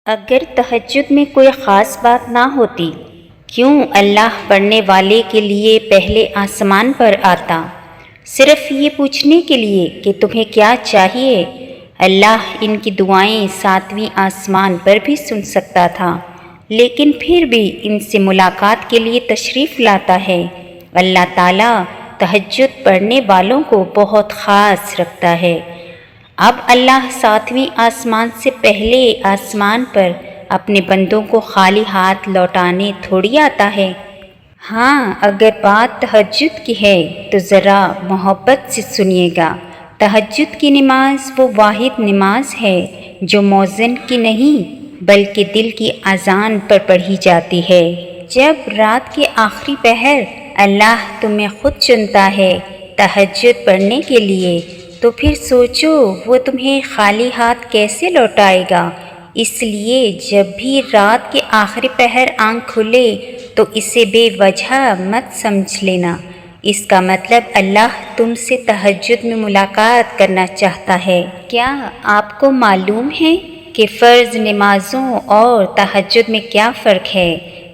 اگر تہجد میں کوئی خاص بات نہ ہوتی، کیوں اللہ پڑھنے والے کے لیے پہلے آسمان پر آتا؟ صرف یہ پوچھنے کے لیے کہ تمہیں کیا چاہیے؟ اللہ ان کی دعائیں 7ویں آسمان پر بھی سن سکتا تھا، لیکن پھر بھی ان سے ملاقات کے لیے تشریف لاتا ہے۔ اللہ تعالیٰ تہجد پڑھنے والوں کو بہت خاص رکھتا ہے۔ اب اللہ 7ویں آسمان سے پہلے آسمان پر اپنے بندوں کو خالی ہاتھ لوٹانے تھوڑی آتا ہے۔ ہاں، اگر بات تہجد کی ہے تو ذرا محبت سے سنیے گا۔ تہجد کی نماز وہ واحد نماز ہے جو مؤذن کی نہیں بلکہ دل کی اذان پر پڑھی جاتی ہے۔ جب رات کے آخری پہر اللہ تمہیں خود چنتا ہے تہجد پڑھنے کے لیے، تو پھر سوچو وہ تمہیں خالی ہاتھ کیسے لوٹائے گا۔ اس لیے جب بھی رات کے آخری پہر آنکھ کھلے تو اسے بے وجہ مت سمجھ لینا۔ اس کا مطلب اللہ تم سے تہجد میں ملاقات کرنا چاہتا ہے۔ کیا آپ کو معلوم ہے کہ فرض نمازوں اور تہجد میں کیا فرق ہے؟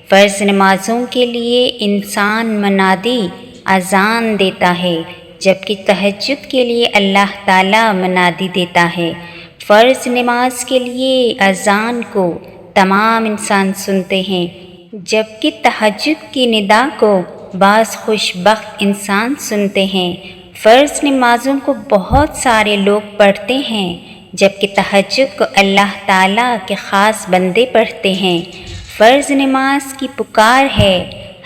فرض نمازوں کے لیے انسان منادی اذان دیتا ہے، جبکہ تہجد کے لیے اللہ تعالیٰ منادی دیتا ہے۔ فرض نماز کے لیے اذان کو تمام انسان سنتے ہیں، جبکہ تہجد کی ندا کو بعض خوش بخت انسان سنتے ہیں۔ فرض نمازوں کو بہت سارے لوگ پڑھتے ہیں، جبکہ تہجد کو اللہ تعالیٰ کے خاص بندے پڑھتے ہیں۔ فرض نماز کی پکار ہے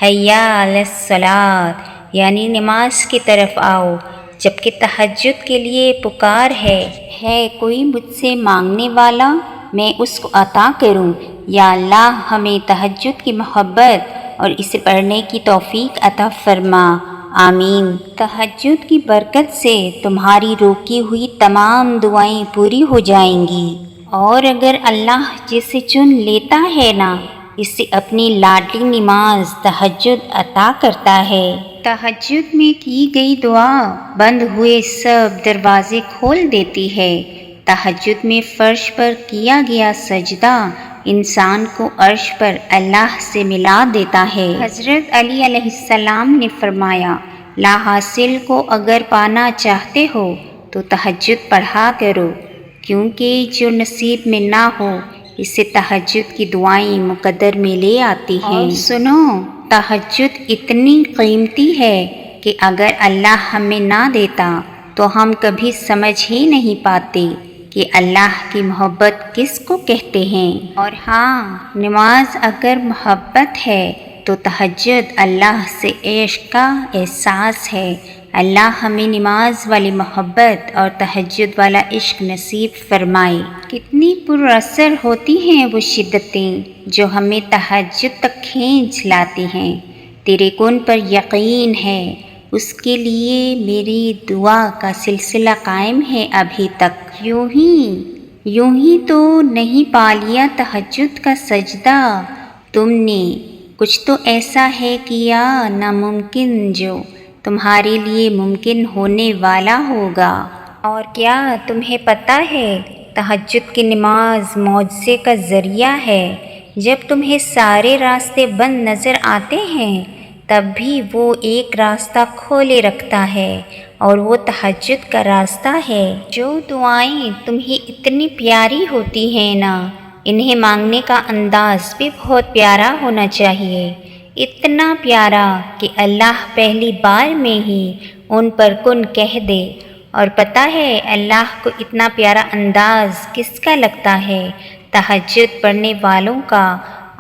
حیا علی الصلاۃ، یعنی نماز کی طرف آؤ، جبکہ تہجد کے لیے پکار ہے کوئی مجھ سے مانگنے والا میں اس کو عطا کروں۔ یا اللہ ہمیں تہجد کی محبت اور اسے پڑھنے کی توفیق عطا فرما، آمین۔ تہجد کی برکت سے تمہاری روکی ہوئی تمام دعائیں پوری ہو جائیں گی، اور اگر اللہ جسے چن لیتا ہے نا، اسے اپنی لاڈلی نماز تہجد عطا کرتا ہے۔ تہجد میں کی گئی دعا بند ہوئے سب دروازے کھول دیتی ہے۔ تہجد میں فرش پر کیا گیا سجدہ انسان کو عرش پر اللہ سے ملا دیتا ہے۔ حضرت علی علیہ السلام نے فرمایا، لا حاصل کو اگر پانا چاہتے ہو تو تہجد پڑھا کرو، کیونکہ جو نصیب میں نہ ہو اسے تہجد کی دعائیں مقدر میں لے آتی ہیں۔ اور سنو، تہجد اتنی قیمتی ہے کہ اگر اللہ ہمیں نہ دیتا تو ہم کبھی سمجھ ہی نہیں پاتے کہ اللہ کی محبت کس کو کہتے ہیں۔ اور ہاں، نماز اگر محبت ہے تو تہجد اللہ سے عشق کا احساس ہے۔ اللہ ہمیں نماز والی محبت اور تہجد والا عشق نصیب فرمائے۔ کتنی پر اثر ہوتی ہیں وہ شدتیں جو ہمیں تہجد تک کھینچ لاتی ہیں۔ تیرے کن پر یقین ہے، اس کے لیے میری دعا کا سلسلہ قائم ہے ابھی تک۔ یوں ہی تو نہیں پا لیا تہجد کا سجدہ تم نے، کچھ تو ایسا ہے کیا ناممکن جو تمہارے لیے ممکن ہونے والا ہوگا۔ اور کیا تمہیں پتہ ہے تہجد کی نماز معجزے کا ذریعہ ہے؟ جب تمہیں سارے راستے بند نظر آتے ہیں تب بھی وہ ایک راستہ کھولے رکھتا ہے، اور وہ تہجد کا راستہ ہے۔ جو دعائیں تمہیں اتنی پیاری ہوتی ہیں نا، انہیں مانگنے کا انداز بھی بہت پیارا ہونا چاہیے، اتنا پیارا کہ اللہ پہلی بار میں ہی ان پر کن کہہ دے۔ اور پتہ ہے اللہ کو اتنا پیارا انداز کس کا لگتا ہے؟ تہجد پڑھنے والوں کا۔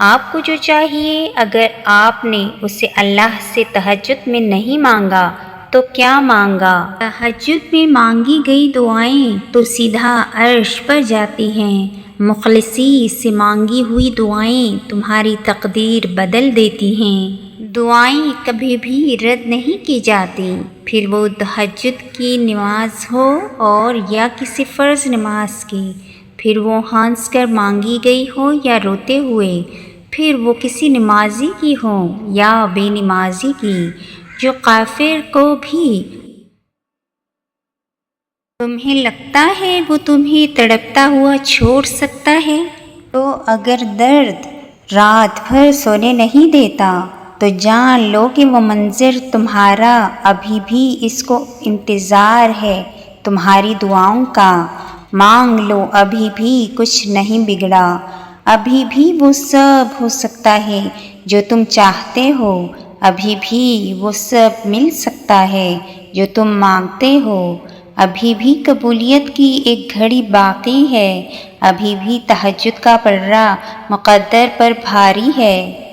آپ کو جو چاہیے، اگر آپ نے اسے اللہ سے تہجد میں نہیں مانگا تو کیا مانگا؟ تہجد میں مانگی گئی دعائیں تو سیدھا عرش پر جاتی ہیں۔ مخلصی سے مانگی ہوئی دعائیں تمہاری تقدیر بدل دیتی ہیں۔ دعائیں کبھی بھی رد نہیں کی جاتی، پھر وہ تہجد کی نماز ہو اور یا کسی فرض نماز کی، پھر وہ ہنس کر مانگی گئی ہو یا روتے ہوئے، پھر وہ کسی نمازی کی ہو یا بے نمازی کی۔ جو کافر کو بھی تمہیں لگتا ہے وہ تمہیں تڑپتا ہوا چھوڑ سکتا ہے، تو اگر درد رات بھر سونے نہیں دیتا تو جان لو کہ وہ منظر تمہارا ابھی بھی اس کو انتظار ہے تمہاری دعاؤں کا۔ مانگ لو ابھی بھی کچھ نہیں بگڑا، ابھی بھی وہ سب ہو سکتا ہے جو تم چاہتے ہو، ابھی بھی وہ سب مل سکتا ہے جو تم مانگتے ہو، ابھی بھی قبولیت کی ایک گھڑی باقی ہے، ابھی بھی تہجد کا پلڑا مقدر پر بھاری ہے۔